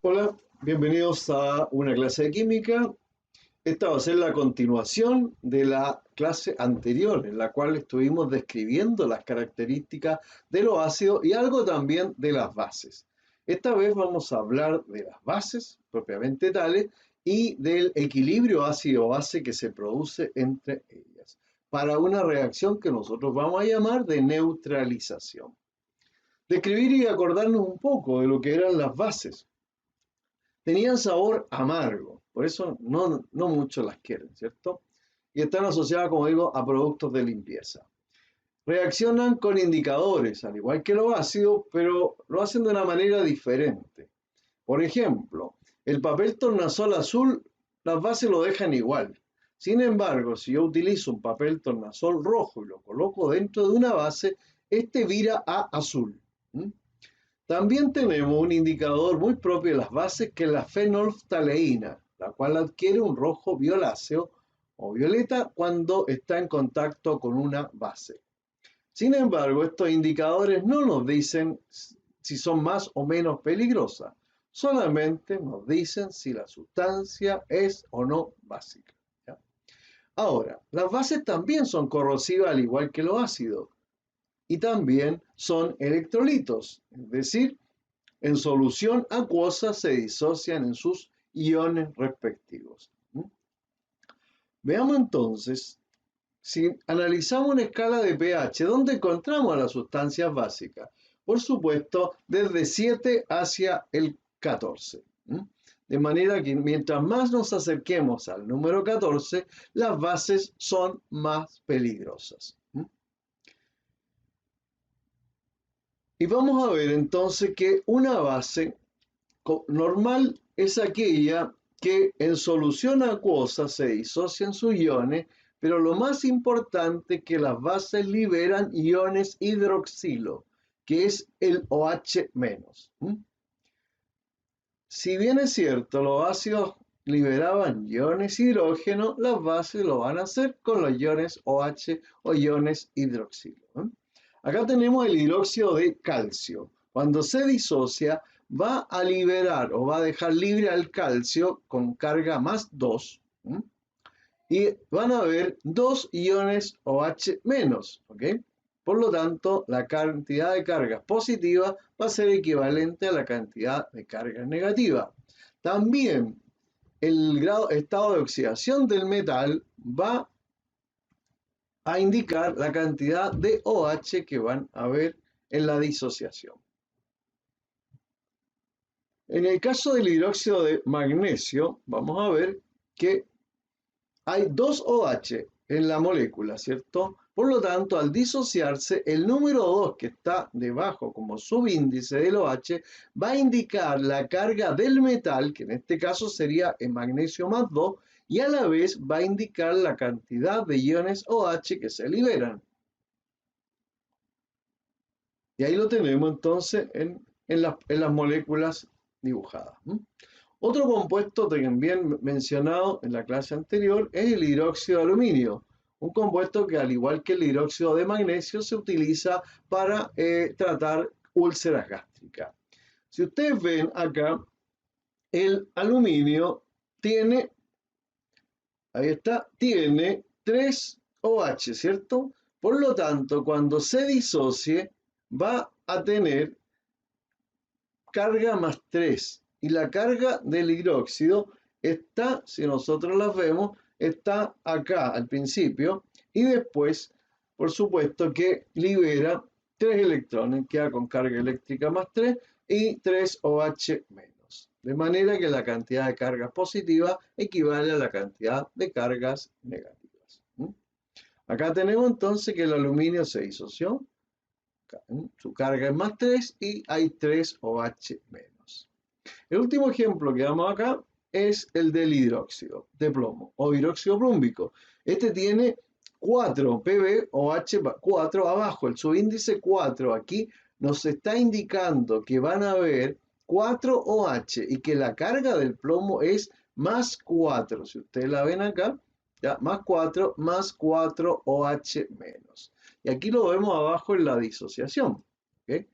Hola, bienvenidos a una clase de química. Esta va a ser la continuación de la clase anterior, en la cual estuvimos describiendo las características de los ácidos y algo también de las bases. Esta vez vamos a hablar de las bases propiamente tales y del equilibrio ácido-base que se produce entre ellas, para una reacción que nosotros vamos a llamar de neutralización. Describir y acordarnos un poco de lo que eran las bases. Tenían sabor amargo, por eso no muchos las quieren, ¿cierto? Y están asociadas, como digo, a productos de limpieza. Reaccionan con indicadores, al igual que los ácidos, pero lo hacen de una manera diferente. Por ejemplo, el papel tornasol azul, las bases lo dejan igual. Sin embargo, si yo utilizo un papel tornasol rojo y lo coloco dentro de una base, este vira a azul. También tenemos un indicador muy propio de las bases, que es la fenolftaleína, la cual adquiere un rojo violáceo o violeta cuando está en contacto con una base. Sin embargo, estos indicadores no nos dicen si son más o menos peligrosas, solamente nos dicen si la sustancia es o no básica. ¿Ya? Ahora, las bases también son corrosivas al igual que los ácidos y también son electrolitos, es decir, en solución acuosa se disocian en sus iones respectivos. Veamos entonces, si analizamos una escala de pH, ¿dónde encontramos a las sustancias básicas? Por supuesto, desde 7 hacia el 14. De manera que mientras más nos acerquemos al número 14, las bases son más peligrosas. Y vamos a ver entonces que una base normal es aquella que en solución acuosa se disocian sus iones, pero lo más importante es que las bases liberan iones hidroxilo, que es el OH-. Si bien es cierto, los ácidos liberaban iones hidrógeno, las bases lo van a hacer con los iones OH o iones hidroxilo. Acá tenemos el hidróxido de calcio. Cuando se disocia, va a liberar o va a dejar libre al calcio con carga más 2. Y van a haber 2 iones OH menos. ¿Ok? Por lo tanto, la cantidad de cargas positivas va a ser equivalente a la cantidad de cargas negativas. También el estado de oxidación del metal va a indicar la cantidad de OH que van a haber en la disociación. En el caso del hidróxido de magnesio, vamos a ver que hay 2 OH en la molécula, ¿cierto? Por lo tanto, al disociarse, el número 2 que está debajo como subíndice del OH va a indicar la carga del metal, que en este caso sería el magnesio más 2, y a la vez va a indicar la cantidad de iones OH que se liberan. Y ahí lo tenemos entonces en las moléculas dibujadas. Otro compuesto también mencionado en la clase anterior es el hidróxido de aluminio, un compuesto que, al igual que el hidróxido de magnesio, se utiliza para tratar úlceras gástricas. Si ustedes ven acá, el aluminio tiene, ahí está, tiene 3 OH, ¿cierto? Por lo tanto, cuando se disocie, va a tener carga más 3. Y la carga del hidróxido está, si nosotros las vemos, está acá al principio y después, por supuesto, que libera 3 electrones, queda con carga eléctrica más 3 y 3 OH menos. De manera que la cantidad de cargas positivas equivale a la cantidad de cargas negativas. Acá tenemos entonces que el aluminio se disoció, su carga es más 3 y hay 3 OH menos. El último ejemplo que damos acá es el del hidróxido de plomo o hidróxido plúmbico. Este tiene 4 PbOH 4 abajo, el subíndice 4 aquí nos está indicando que van a haber 4 OH y que la carga del plomo es más 4. Si ustedes la ven acá, ya, más 4 OH menos. Y aquí lo vemos abajo en la disociación. ¿Okay?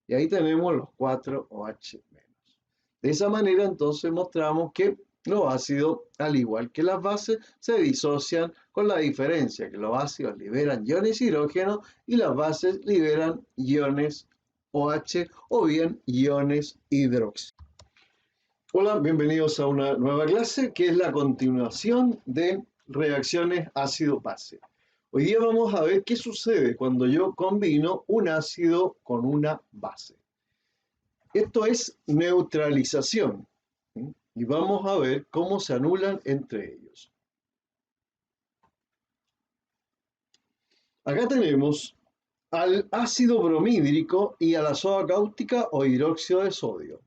Y ahí tenemos los 4 OH menos. De esa manera entonces mostramos que los ácidos, al igual que las bases, se disocian con la diferencia que los ácidos liberan iones hidrógeno y las bases liberan iones OH o bien iones hidróxido. Hola, bienvenidos a una nueva clase que es la continuación de reacciones ácido-base. Hoy día vamos a ver qué sucede cuando yo combino un ácido con una base. Esto es neutralización, ¿sí? Y vamos a ver cómo se anulan entre ellos. Acá tenemos al ácido bromhídrico y a la soda cáustica o hidróxido de sodio.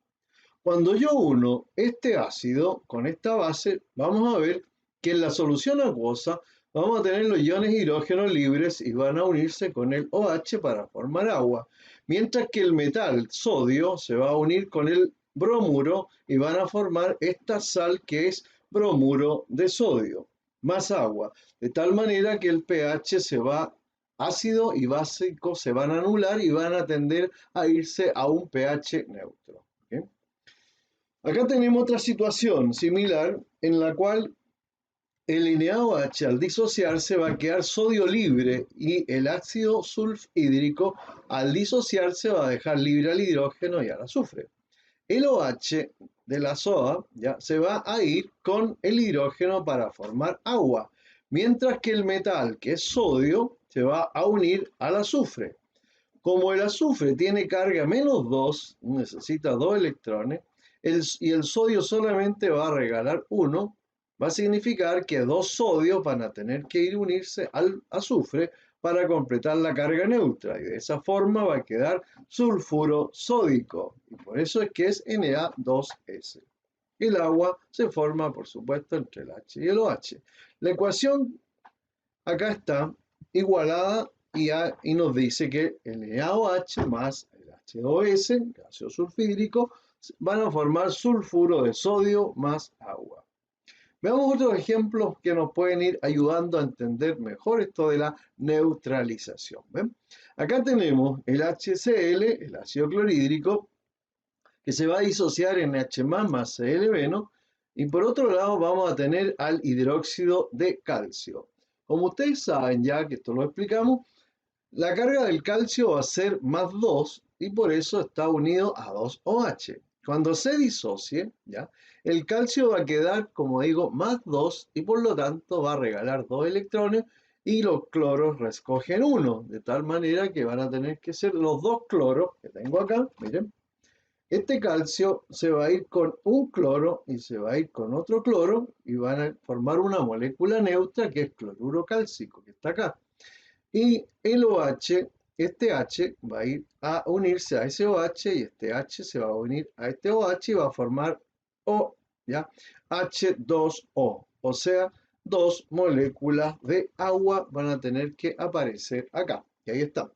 Cuando yo uno este ácido con esta base, vamos a ver que en la solución acuosa vamos a tener los iones hidrógeno libres y van a unirse con el OH para formar agua, mientras que el metal sodio se va a unir con el bromuro y van a formar esta sal que es bromuro de sodio, más agua, de tal manera que el pH se va, ácido y básico se van a anular y van a tender a irse a un pH neutro. ¿Okay? Acá tenemos otra situación similar en la cual el NaOH al disociarse va a quedar sodio libre y el ácido sulfhídrico al disociarse va a dejar libre al hidrógeno y al azufre. El OH de la soda ya se va a ir con el hidrógeno para formar agua, mientras que el metal, que es sodio, se va a unir al azufre. Como el azufre tiene carga -2, necesita 2 electrones, y el sodio solamente va a regalar 1, va a significar que 2 sodios van a tener que ir a unirse al azufre para completar la carga neutra, y de esa forma va a quedar sulfuro sódico, y por eso es que es Na2S. El agua se forma, por supuesto, entre el H y el OH. La ecuación acá está igualada y nos dice que el NaOH más el H2S, el ácido sulfhídrico, van a formar sulfuro de sodio más agua. Veamos otros ejemplos que nos pueden ir ayudando a entender mejor esto de la neutralización. ¿Ven? Acá tenemos el HCl, el ácido clorhídrico, que se va a disociar en H más Cl-, y por otro lado vamos a tener al hidróxido de calcio. Como ustedes saben ya que esto lo explicamos, la carga del calcio va a ser +2 y por eso está unido a 2 OH. Cuando se disocie, ¿ya? El calcio va a quedar, como digo, +2 y por lo tanto va a regalar 2 electrones y los cloros recogen 1, de tal manera que van a tener que ser los 2 cloros que tengo acá, miren. Este calcio se va a ir con un cloro y se va a ir con otro cloro y van a formar una molécula neutra que es cloruro cálcico, que está acá. Y el OH, este H va a ir a unirse a ese OH y este H se va a unir a este OH y va a formar O, ¿ya? H2O, o sea, 2 moléculas de agua van a tener que aparecer acá. Y ahí está.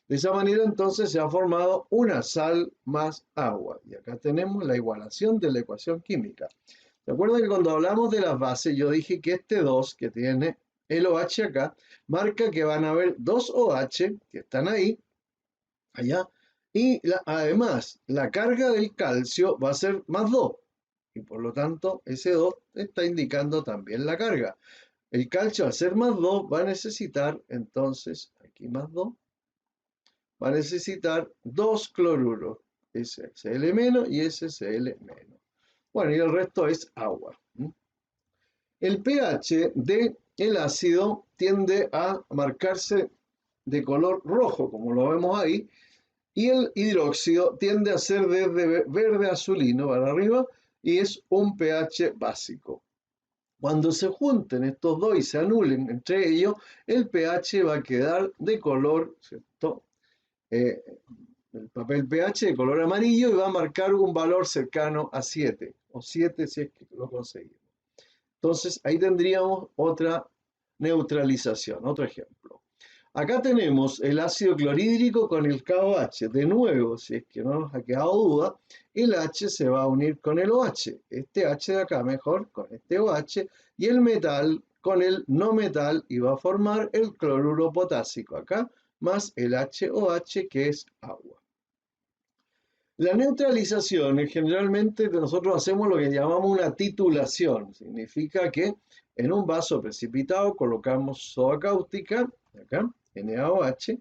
De esa manera entonces se ha formado una sal más agua. Y acá tenemos la igualación de la ecuación química. ¿Se acuerdan que cuando hablamos de las bases yo dije que este 2 que tiene el OH acá marca que van a haber 2 OH que están ahí, allá, y además la carga del calcio va a ser +2 y por lo tanto ese 2 está indicando también la carga. El calcio al ser +2 va a necesitar entonces, aquí +2, va a necesitar 2 cloruros, SCl- y SCl-. Bueno, y el resto es agua. El pH del ácido tiende a marcarse de color rojo, como lo vemos ahí, y el hidróxido tiende a ser desde verde azulino para arriba y es un pH básico. Cuando se junten estos dos y se anulen entre ellos, el pH va a quedar de color, ¿cierto? El papel pH de color amarillo y va a marcar un valor cercano a 7, o 7 si es que lo conseguimos. Entonces ahí tendríamos otra neutralización, otro ejemplo. Acá tenemos el ácido clorhídrico con el KOH. De nuevo, si es que no nos ha quedado duda, el H se va a unir con el OH. Este H de acá mejor con este OH y el metal con el no metal y va a formar el cloruro potásico acá más el HOH que es agua. La neutralización generalmente nosotros hacemos lo que llamamos una titulación. Significa que en un vaso precipitado colocamos soda cáustica, acá, NaOH,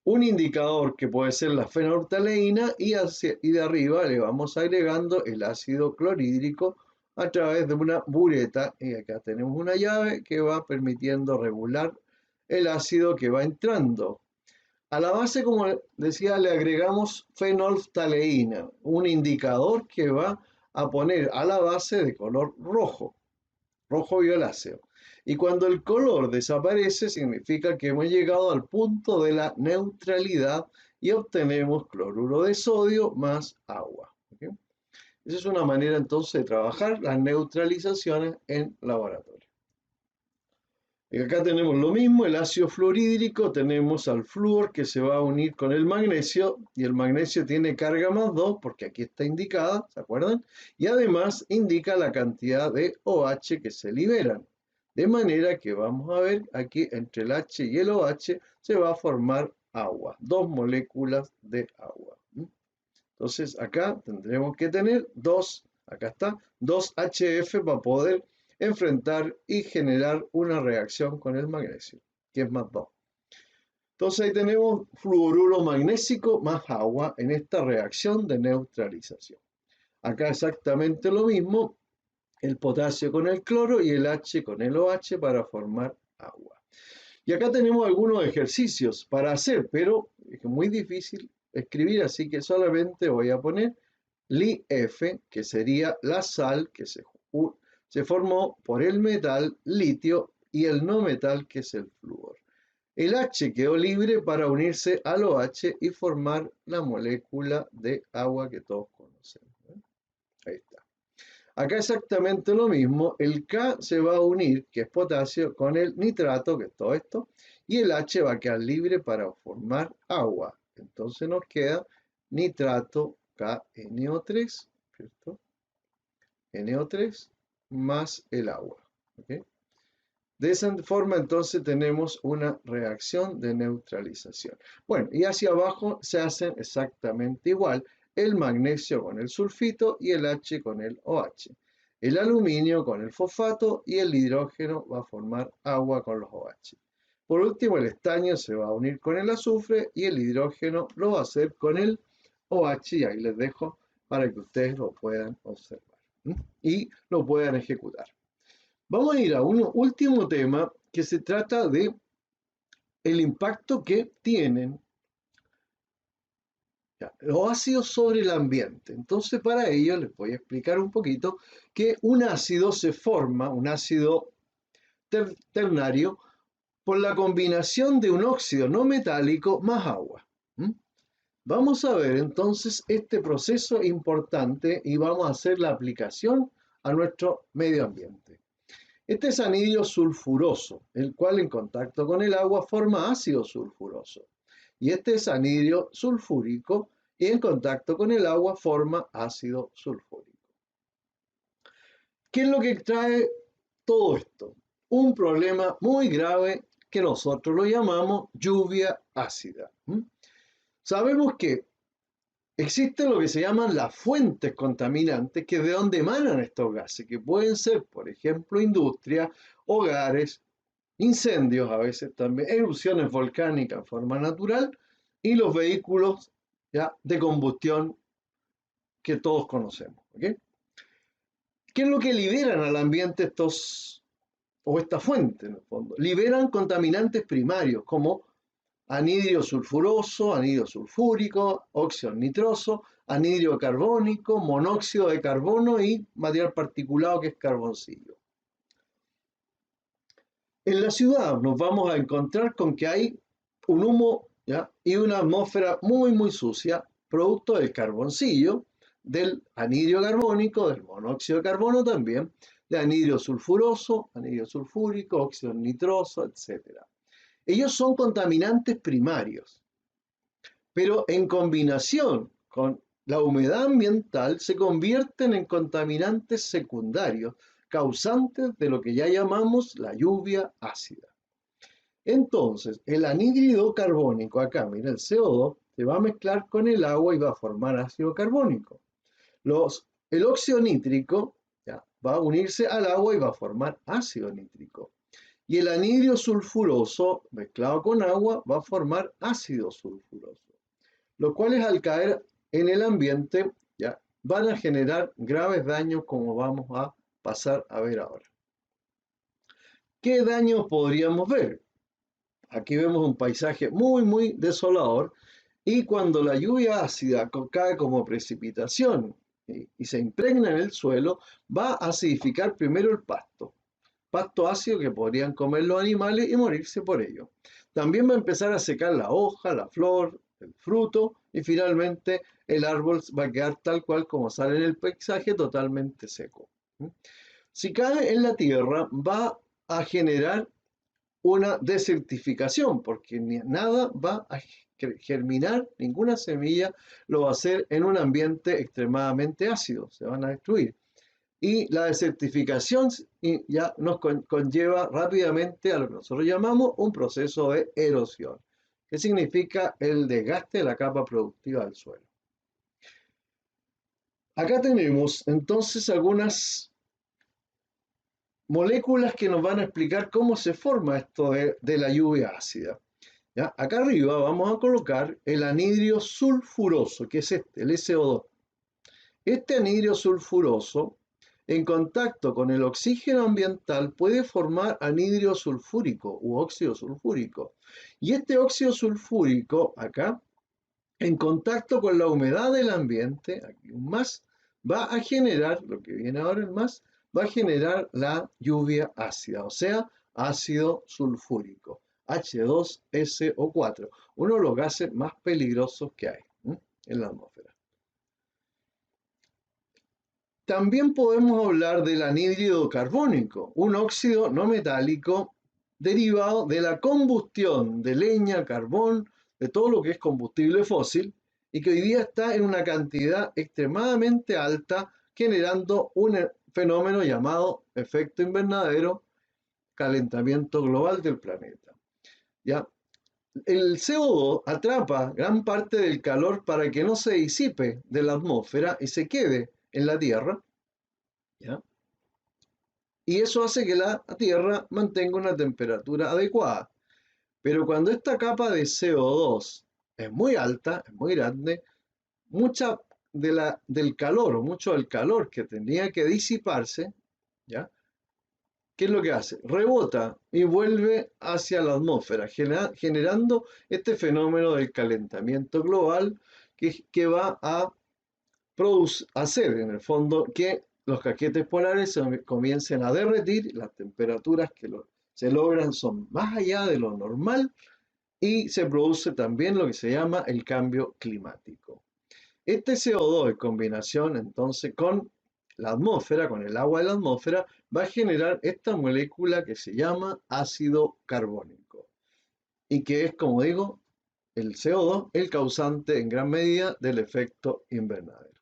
un indicador que puede ser la fenolftaleína y de arriba le vamos agregando el ácido clorhídrico a través de una bureta. Y acá tenemos una llave que va permitiendo regular el ácido que va entrando. A la base, como decía, le agregamos fenolftaleína, un indicador que va a poner a la base de color rojo, rojo violáceo. Y cuando el color desaparece, significa que hemos llegado al punto de la neutralidad y obtenemos cloruro de sodio más agua. ¿Okay? Esa es una manera entonces de trabajar las neutralizaciones en laboratorio. Y acá tenemos lo mismo, el ácido fluorhídrico, tenemos al flúor que se va a unir con el magnesio, y el magnesio tiene carga más 2 porque aquí está indicada, ¿se acuerdan? Y además indica la cantidad de OH que se liberan. De manera que vamos a ver aquí entre el H y el OH se va a formar agua, 2 moléculas de agua. Entonces acá tendremos que tener acá está, 2 HF para poder enfrentar y generar una reacción con el magnesio, que es más 2. Entonces ahí tenemos fluoruro magnésico más agua en esta reacción de neutralización. Acá exactamente lo mismo, el potasio con el cloro y el H con el OH para formar agua. Y acá tenemos algunos ejercicios para hacer, pero es muy difícil escribir, así que solamente voy a poner LiF, que sería la sal que se formó por el metal litio y el no metal que es el flúor. El H quedó libre para unirse al OH y formar la molécula de agua que todos conocemos. Ahí está. Acá exactamente lo mismo, el K se va a unir, que es potasio, con el nitrato, que es todo esto, y el H va a quedar libre para formar agua. Entonces nos queda nitrato KNO3, ¿cierto? NO3 más el agua. ¿Okay? De esa forma entonces tenemos una reacción de neutralización. Bueno, y hacia abajo se hacen exactamente igual, el magnesio con el sulfito y el H con el OH. El aluminio con el fosfato y el hidrógeno va a formar agua con los OH. Por último, el estaño se va a unir con el azufre y el hidrógeno lo va a hacer con el OH, y ahí les dejo para que ustedes lo puedan observar y lo puedan ejecutar. Vamos a ir a un último tema que se trata de el impacto que tienen los ácidos sobre el ambiente. Entonces, para ello les voy a explicar un poquito que un ácido se forma, un ácido ternario, por la combinación de un óxido no metálico más agua. Vamos a ver entonces este proceso importante y vamos a hacer la aplicación a nuestro medio ambiente. Este es anhidro sulfuroso, el cual en contacto con el agua forma ácido sulfuroso. Y este es anhidro sulfúrico y en contacto con el agua forma ácido sulfúrico. ¿Qué es lo que trae todo esto? Un problema muy grave que nosotros lo llamamos lluvia ácida. Sabemos que existen lo que se llaman las fuentes contaminantes, que es de donde emanan estos gases, que pueden ser, por ejemplo, industria, hogares, incendios a veces también, erupciones volcánicas en forma natural y los vehículos ya de combustión que todos conocemos. ¿Okay? ¿Qué es lo que liberan al ambiente esta fuente en el fondo? Liberan contaminantes primarios como anhidro sulfuroso, anhidro sulfúrico, óxido nitroso, anhidro carbónico, monóxido de carbono y material particulado que es carboncillo. En la ciudad nos vamos a encontrar con que hay un humo, ¿ya? Y una atmósfera muy, muy sucia, producto del carboncillo, del anhidro carbónico, del monóxido de carbono también, de anhidro sulfuroso, anhidro sulfúrico, óxido nitroso, etc. Ellos son contaminantes primarios, pero en combinación con la humedad ambiental se convierten en contaminantes secundarios, causantes de lo que ya llamamos la lluvia ácida. Entonces, el anhídrido carbónico, acá, mira, el CO2, se va a mezclar con el agua y va a formar ácido carbónico. El óxido nítrico, ¿ya?, va a unirse al agua y va a formar ácido nítrico. Y el anhidro sulfuroso mezclado con agua va a formar ácido sulfuroso, los cuales al caer en el ambiente, ¿ya?, van a generar graves daños, como vamos a pasar a ver ahora. ¿Qué daños podríamos ver? Aquí vemos un paisaje muy desolador, y cuando la lluvia ácida cae como precipitación y se impregna en el suelo, va a acidificar primero el pasto ácido que podrían comer los animales y morirse por ello. También va a empezar a secar la hoja, la flor, el fruto, y finalmente el árbol va a quedar tal cual como sale en el paisaje, totalmente seco. Si cae en la tierra, va a generar una desertificación, porque nada va a germinar, ninguna semilla lo va a hacer en un ambiente extremadamente ácido, se van a destruir. Y la desertificación ya nos conlleva rápidamente a lo que nosotros llamamos un proceso de erosión, que significa el desgaste de la capa productiva del suelo. Acá tenemos entonces algunas moléculas que nos van a explicar cómo se forma esto de la lluvia ácida. ¿Ya? Acá arriba vamos a colocar el anhidro sulfuroso, que es el SO2. Este anhidro sulfuroso, en contacto con el oxígeno ambiental, puede formar anhidro sulfúrico u óxido sulfúrico. Y este óxido sulfúrico, acá, en contacto con la humedad del ambiente, aquí un más, va a generar, lo que viene ahora el más, va a generar la lluvia ácida, o sea, ácido sulfúrico, H2SO4, uno de los gases más peligrosos que hay en la atmósfera. También podemos hablar del anhídrido carbónico, un óxido no metálico derivado de la combustión de leña, carbón, de todo lo que es combustible fósil, y que hoy día está en una cantidad extremadamente alta, generando un fenómeno llamado efecto invernadero, calentamiento global del planeta. ¿Ya? El CO2 atrapa gran parte del calor para que no se disipe de la atmósfera y se quede en la Tierra, ¿ya? Y eso hace que la Tierra mantenga una temperatura adecuada. Pero cuando esta capa de CO2 es muy alta, es muy grande, mucha del calor, o mucho del calor que tendría que disiparse, ¿ya?, ¿qué es lo que hace? Rebota y vuelve hacia la atmósfera, generando este fenómeno del calentamiento global que va a hacer, en el fondo, que los casquetes polares comiencen a derretir, las temperaturas que se logran son más allá de lo normal, y se produce también lo que se llama el cambio climático. Este CO2 en combinación entonces con la atmósfera, con el agua de la atmósfera, va a generar esta molécula que se llama ácido carbónico, y que es, como digo, el CO2, el causante en gran medida del efecto invernadero.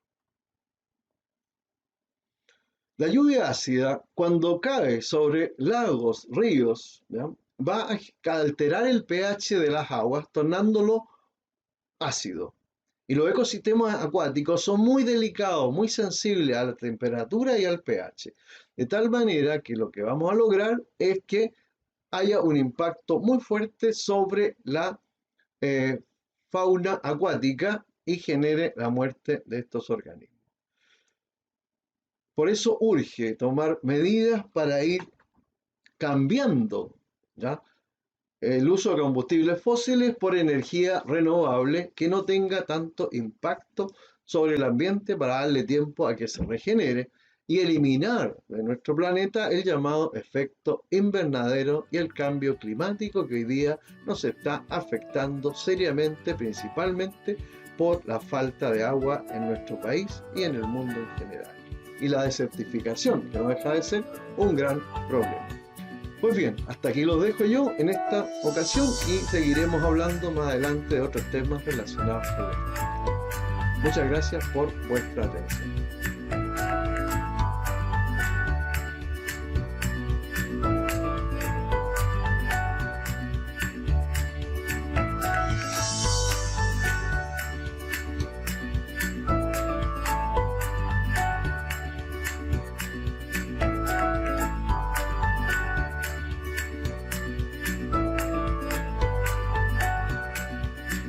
La lluvia ácida, cuando cae sobre lagos, ríos, ¿ya?, va a alterar el pH de las aguas, tornándolo ácido. Y los ecosistemas acuáticos son muy delicados, muy sensibles a la temperatura y al pH. De tal manera que lo que vamos a lograr es que haya un impacto muy fuerte sobre la fauna acuática y genere la muerte de estos organismos. Por eso urge tomar medidas para ir cambiando, ¿ya?, el uso de combustibles fósiles por energía renovable que no tenga tanto impacto sobre el ambiente, para darle tiempo a que se regenere y eliminar de nuestro planeta el llamado efecto invernadero y el cambio climático que hoy día nos está afectando seriamente, principalmente por la falta de agua en nuestro país y en el mundo en general, y la desertificación, que no deja de ser un gran problema. Pues bien, hasta aquí los dejo yo en esta ocasión, y seguiremos hablando más adelante de otros temas relacionados con esto. Muchas gracias por vuestra atención.